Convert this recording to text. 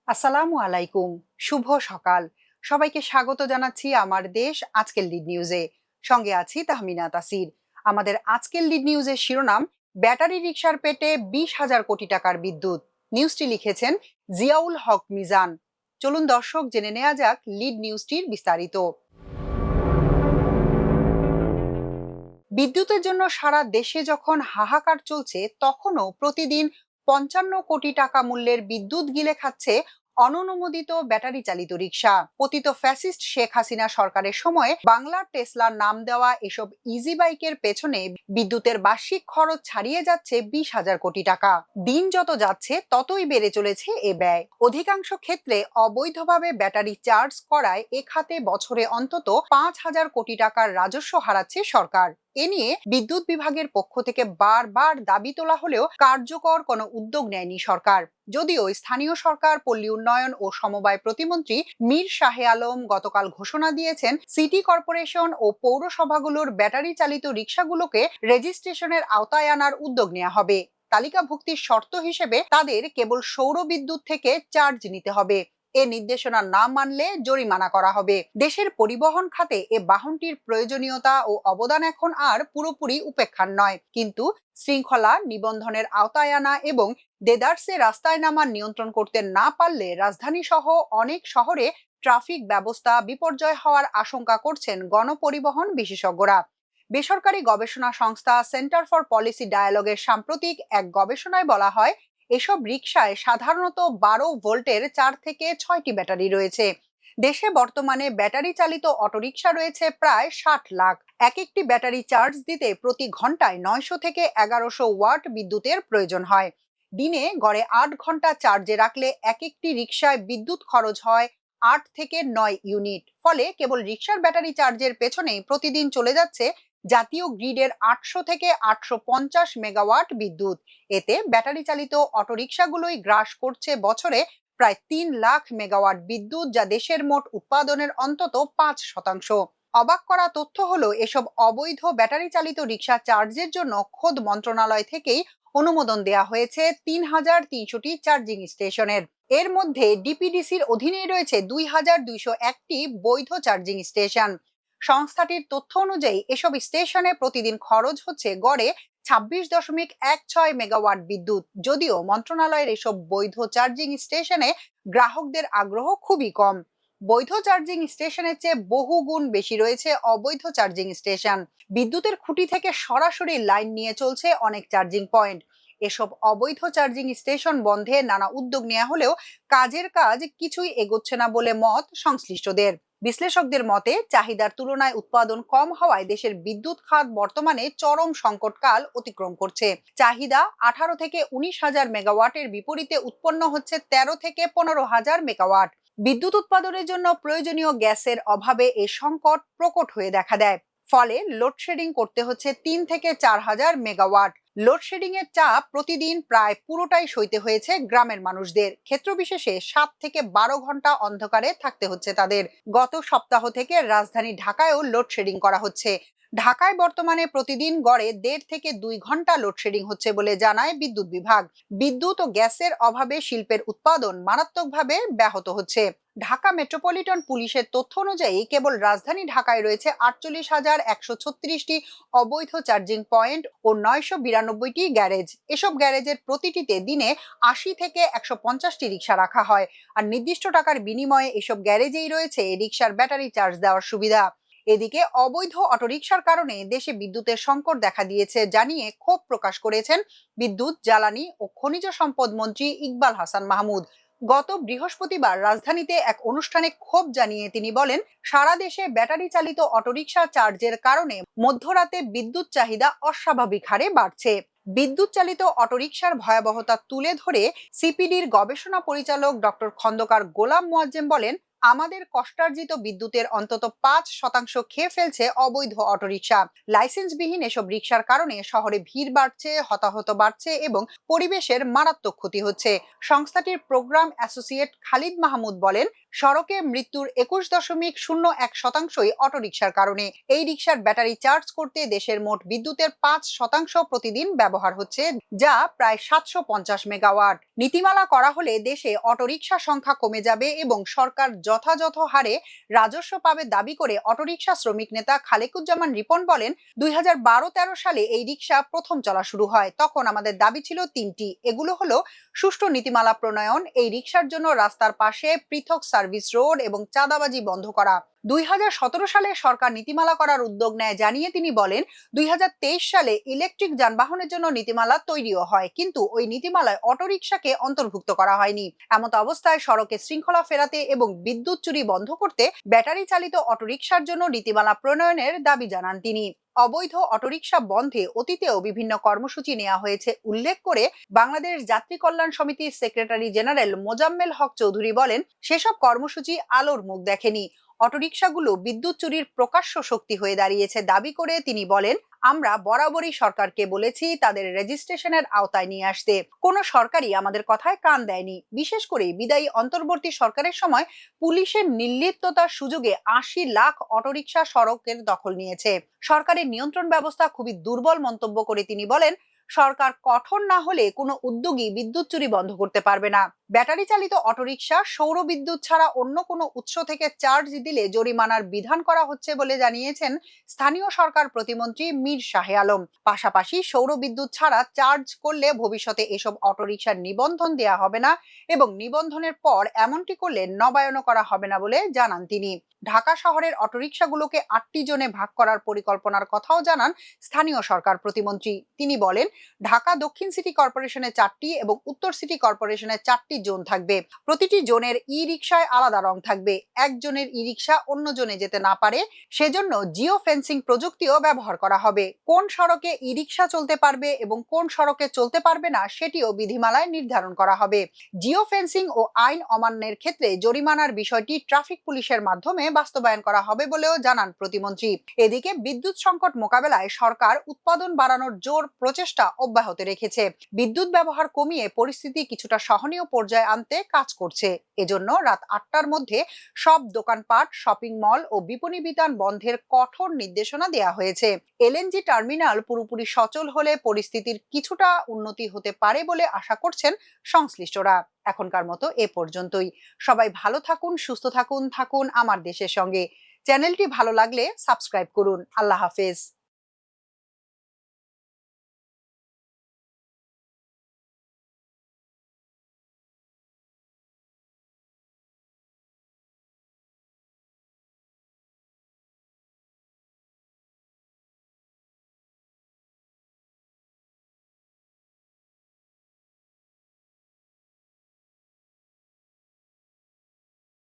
আসসালামু আলাইকুম। শুভ সকাল। সবাইকে স্বাগত জানাচ্ছি আমার দেশ আজকের লিড নিউজে। সঙ্গে আছি তাহমিনা তাসির। আমাদের আজকের লিড নিউজের শিরোনাম, ব্যাটারি রিকশার পেটে 20,000 কোটি টাকার বিদ্যুৎ। নিউজটি লিখেছেন জিয়াউল হক মিজান। চলুন দর্শক জেনে নেওয়া যাক লিড নিউজটির বিস্তারিত। বিদ্যুতের জন্য সারা দেশে যখন হাহাকার চলছে, তখনও প্রতিদিন 55 কোটি টাকা মূল্যের বিদ্যুৎ গিলে খাচ্ছে অননুমোদিত ব্যাটারি চালিত রিক্সা। পতিত ফ্যাসিস্ট শেখ হাসিনা সরকারের সময়ে বাংলার টেসলার নাম দেওয়া এসব ইজি বাইকের পেছনে বিদ্যুতের বার্ষিক খরচ ছাড়িয়ে যাচ্ছে 20,000 কোটি টাকা। দিন যত যাচ্ছে ততই বেড়ে চলেছে এ ব্যয়। অধিকাংশ ক্ষেত্রে অবৈধভাবে ব্যাটারি চার্জ করায় এ খাতে বছরে অন্তত 5,000 কোটি টাকার রাজস্ব হারাচ্ছে সরকার। এ নিয়ে বিদ্যুৎ বিভাগের পক্ষ থেকে বারবার দাবি তোলা হলেও কার্যকর কোনো উদ্যোগ নেয়নি সরকার। যদিও স্থানীয় সরকার, পল্লী উন্নয়ন ও সমবায় প্রতিমন্ত্রী মীর শাহে আলম গতকাল ঘোষণা দিয়েছেন, সিটি কর্পোরেশন ও পৌরসভাগুলোর ব্যাটারি চালিত রিকশাগুলোকে রেজিস্ট্রেশনের আওতায় আনার উদ্যোগ নেওয়া হবে। তালিকাভুক্তির শর্ত হিসেবে তাদের কেবল সৌর বিদ্যুৎ থেকে চার্জ নিতে হবে। এ নির্দেশনা না মানলে জরিমানা করা হবে। দেশের পরিবহন খাতে এ বাহনটির প্রয়োজনীয়তা ও অবদান এখন আর পুরোপুরি উপেক্ষার নয়, কিন্তু শৃঙ্খলা নিবন্ধনের আওতায় আনা এবং দেদারসে রাস্তায় নামার নিয়ন্ত্রণ করতে না পারলে রাজধানী সহ অনেক শহরে ট্রাফিক ব্যবস্থা বিপর্যয় হওয়ার আশঙ্কা করছেন গণপরিবহন বিশেষজ্ঞরা। বেসরকারি গবেষণা সংস্থা সেন্টার ফর পলিসি ডায়ালগের সাম্প্রতিক এক গবেষণায় বলা হয়, এসব রিকশায় সাধারণত 12 ভোল্টের 4 থেকে 6টি ব্যাটারি রয়েছে। দেশে বর্তমানে ব্যাটারি চালিত অটোরিকশা রয়েছে প্রায় 60 লাখ। এক একটি ব্যাটারি চার্জ দিতে প্রতি ঘন্টায় 900 থেকে 1100 ওয়াট বিদ্যুতের প্রয়োজন হয়। দিনে গড়ে 8 ঘন্টা চার্জে রাখলে এক একটি রিকশায় বিদ্যুৎ খরচ হয় 8 থেকে 9 ইউনিট। ফলে কেবল রিকশার ব্যাটারি চার্জের পেছনেই প্রতিদিন চলে যাচ্ছে জাতীয় গ্রিডের 800 থেকে 850 মেগাওয়াট বিদ্যুৎ। এতে ব্যাটারি চালিত অটোরিকশাগুলোই গ্রাস করছে বছরে প্রায় 3 লাখ মেগাওয়াট বিদ্যুৎ, যা দেশের মোট উৎপাদনের অন্তত 5%। অবাক করা তথ্য হলো, এসব অবৈধ ব্যাটারি চালিত রিকশা চার্জের জন্য খোদ মন্ত্রণালয় থেকেই অনুমোদন দেওয়া হয়েছে 3,300টি চার্জিং স্টেশনের। এর মধ্যে ডিপিডিসির অধীনেই রয়েছে 2,201টি বৈধ চার্জিং স্টেশন। সংস্থাটির তথ্য অনুযায়ী এসব স্টেশনে প্রতিদিন খরচ হচ্ছে গড়ে 26.16 মেগাওয়াট বিদ্যুৎ। যদিও মন্ত্রণালয়ের এসব বৈধ চার্জিং স্টেশনে গ্রাহকদের আগ্রহ খুবই কম। বৈধ চার্জিং স্টেশনের চেয়ে বহু গুণ বেশি রয়েছে অবৈধ চার্জিং স্টেশন। বিদ্যুতের খুঁটি থেকে সরাসরি লাইন নিয়ে চলছে অনেক চার্জিং পয়েন্ট। এসব অবৈধ চার্জিং স্টেশন বন্ধে নানা উদ্যোগ নেওয়া হলেও কাজের কাজ কিছুই এগোচ্ছে না বলে মত সংশ্লিষ্টদের। বিশ্লেষকদের মতে, চাহিদার তুলনায় উৎপাদন কম হওয়ায় দেশের বিদ্যুৎ খাত বর্তমানে চরম সংকটকাল অতিক্রম করছে। চাহিদা 18 থেকে 19,000 মেগাওয়াটের বিপরীতে উৎপন্ন হচ্ছে 13 থেকে 15,000 মেগাওয়াট। বিদ্যুৎ উৎপাদনের জন্য প্রয়োজনীয় গ্যাসের অভাবে এই সংকট প্রকট হয়ে দেখা দেয়। ফলে লোডশেডিং করতে হচ্ছে 3 থেকে 4,000 মেগাওয়াট। লোডশেডিং এর চাপ প্রতিদিন প্রায় পুরোটাই সইতে হয়েছে গ্রামের মানুষদের। ক্ষেত্রবিশেষে 7 থেকে 12 ঘন্টা অন্ধকারে থাকতে হচ্ছে তাদের। গত সপ্তাহ থেকে রাজধানী ঢাকায়ও লোডশেডিং করা হচ্ছে। ঢাকায় বর্তমানে প্রতিদিন গড়ে 1.5 থেকে 2 ঘন্টা লোডশেডিং হচ্ছে বলে জানায় বিদ্যুৎ বিভাগ। বিদ্যুৎ ও গ্যাসের অভাবে শিল্পের উৎপাদন মারাত্মকভাবে ব্যাহত হচ্ছে। ঢাকা মেট্রোপলিটন পুলিশের তথ্য অনুযায়ী কেবল রাজধানী ঢাকায় রয়েছে 48,136টি অবৈধ চার্জিং পয়েন্ট ও 992টি গ্যারেজ। এসব গ্যারেজের প্রতিটিতে দিনে 80 থেকে 150টি রিকশা রাখা হয়। আর নির্দিষ্ট টাকার বিনিময়ে এসব গ্যারেজেই রয়েছে রিকশার ব্যাটারি চার্জ দেওয়ার সুবিধা। এদিকে অবৈধ অটোরিকশার কারণে দেশে বিদ্যুতের সংকট দেখা দিয়েছে জানিয়ে ক্ষোভ প্রকাশ করেছেন বিদ্যুৎ, জ্বালানি ও খনিজ সম্পদ মন্ত্রী ইকবাল হাসান মাহমুদ। গত বৃহস্পতিবার রাজধানীতে এক অনুষ্ঠানে ক্ষোভ জানিয়ে তিনি বলেন, সারা দেশে ব্যাটারি চালিত অটোরিকশা চার্জের কারণে মধ্যরাতে বিদ্যুৎ চাহিদা অস্বাভাবিক হারে বাড়ছে। বিদ্যুৎ চালিত অটোরিকশার ভয়াবহতা তুলে ধরে সিপিডির গবেষণা পরিচালক ডক্টর খন্দকার গোলাম মোয়াজ্জেম বলেন, আমাদের কষ্টার্জিত বিদ্যুতের অন্তত ৫% খেয়ে ফেলছে অবৈধ অটোরিকশা। লাইসেন্সবিহীন এসব রিকশার কারণে শহরে ভিড় বাড়ছে, হতাহত বাড়ছে এবং পরিবেশের মারাত্মক ক্ষতি হচ্ছে। সংস্থাটির প্রোগ্রাম অ্যাসোসিয়েট খালিদ মাহমুদ বলেন, সড়কে মৃত্যুর ২১.01%ই অটোরিকশার কারণে। এই রিকশার ব্যাটারি চার্জ করতে দেশের মোট বিদ্যুতের ৫% প্রতিদিন ব্যবহার হচ্ছে, যা প্রায় ৭৫০ মেগাওয়াট। নীতিমালা করা হলে দেশে অটোরিকশা সংখ্যা কমে যাবে এবং সরকার যথাযথ হারে রাজস্ব পাবে দাবি করে অটোরিকশা শ্রমিক নেতা খালেকুজ্জামান রিপন বলেন, ২০১২-১৩ সালে এই রিকশা প্রথম চলা শুরু হয়। তখন আমাদের দাবি ছিল তিনটি। এগুলো হলো সুষ্ঠু নীতিমালা প্রণয়ন, এই রিকশার জন্য রাস্তার পাশে পৃথক সার্ভিস রোড এবং চাঁদাবাজি বন্ধ করা। ২০১৭ সালে সরকার নীতিমালা করার উদ্যোগ নেয় জানিয়ে তিনি বলেন, ২০২৩ সালে ইলেকট্রিক যানবাহনের জন্য নীতিমালা তৈরিও হয়, কিন্তু ওই নীতিমালায় অটোরিকশাকে অন্তর্ভুক্ত করা হয়নি। এমত অবস্থায় সড়কে শৃঙ্খলা ফেরাতে এবং বিদ্যুৎ চুরি বন্ধ করতে ব্যাটারি চালিত অটোরিকশার জন্য নীতিমালা প্রণয়নের দাবি জানান তিনি। অবৈধ অটোরিকশা বন্ধে অতীতেও বিভিন্ন কর্মসূচি নেওয়া হয়েছে উল্লেখ করে বাংলাদেশ যাত্রী কল্যাণ সমিতির সেক্রেটারি জেনারেল মোজাম্মেল হক চৌধুরী বলেন, সেসব কর্মসূচি আলোর মুখ দেখেনি। অটোরিকশাগুলো বিদ্যুৎ চুরির প্রকাশ্য শক্তি হয়ে দাঁড়িয়েছে দাবি করে তিনি বলেন, আমরা বরাবরই সরকারকে বলেছি তাদের রেজিস্ট্রেশনের আওতায় নিয়ে আসতে। কোনো সরকারই আমাদের কথায় কান দেয়নি। বিশেষ করে বিদায়ী অন্তর্বর্তী সরকারের সময় পুলিশের নির্লিপ্ততার সুযোগে ৮০ লাখ অটোরিকশা সড়কের দখল নিয়েছে। সরকারের নিয়ন্ত্রণ ব্যবস্থা খুবই দুর্বল মন্তব্য করে তিনি বলেন, সরকার কঠোর না হলে কোনো উদ্যোগী বিদ্যুৎ চুরি বন্ধ করতে পারবে না। ব্যাটারি চালিত অটোরিকশা সৌর বিদ্যুৎ ছাড়া অন্য কোনো উৎস থেকে চার্জ দিলে জরিমানার বিধান করা হচ্ছে বলে জানিয়েছেন স্থানীয় সরকার প্রতিমন্ত্রী মীর শাহে আলম। পাশাপাশি সৌর বিদ্যুৎ ছাড়া চার্জ করলে ভবিষ্যতে এসব অটোরিকশার নিবন্ধন দেয়া হবে না এবং নিবন্ধনের পর এমনটি করলে নবায়নও করা হবে না বলে জানান তিনি। ঢাকা শহরের অটোরিকশাগুলোকে ৮টি জোনে ভাগ করার পরিকল্পনার কথাও জানান স্থানীয় সরকার প্রতিমন্ত্রী। তিনি বলেন, ঢাকা দক্ষিণ সিটি কর্পোরেশনে ৪টি এবং উত্তর সিটি কর্পোরেশনে ৪টি জোন থাকবে। প্রতিটি জোনের ই রিকশায় আলাদা রং থাকবে। এক জোনের ই রিকশা অন্য জোনে যেতে না পারে সেজন্য জিও ফেন্সিং প্রযুক্তিও ব্যবহার করা হবে। কোন সড়কে ই রিকশা চলতে পারবে এবং কোন সড়কে চলতে পারবে না সেটিও বিধিমালায় নির্ধারণ করা হবে। জিও ফেন্সিং ও আইন অমান্যের ক্ষেত্রে জরিমানার বিষয়টি ট্রাফিক পুলিশের মাধ্যমে বাস্তবায়ন করা হবে বলেও জানান প্রতিমন্ত্রী। এদিকে বিদ্যুৎ সংকট মোকাবেলায় সরকার উৎপাদন বাড়ানোর জোর প্রচেষ্টা অব্যাহত রেখেছে। বিদ্যুৎ ব্যবহার কমিয়ে পরিস্থিতি কিছুটা সহনীয় পর্যায়ে আনতে কাজ করছে। এজন্য রাত ৮টার মধ্যে সব দোকানপাট, শপিং মল ও বিপণী বিতান বন্ধের কঠোর নির্দেশনা দেওয়া হয়েছে। এলএনজি টার্মিনাল পুরোপুরি সচল হলে পরিস্থিতির কিছুটা উন্নতি হতে পারে বলে আশা করছেন সংশ্লিষ্টরা। এখনকার মতো এ পর্যন্তই। সবাই ভালো থাকুন, সুস্থ থাকুন, থাকুন আমার দেশের সঙ্গে। চ্যানেলটি ভালো লাগলে সাবস্ক্রাইব করুন। আল্লাহ হাফেজ।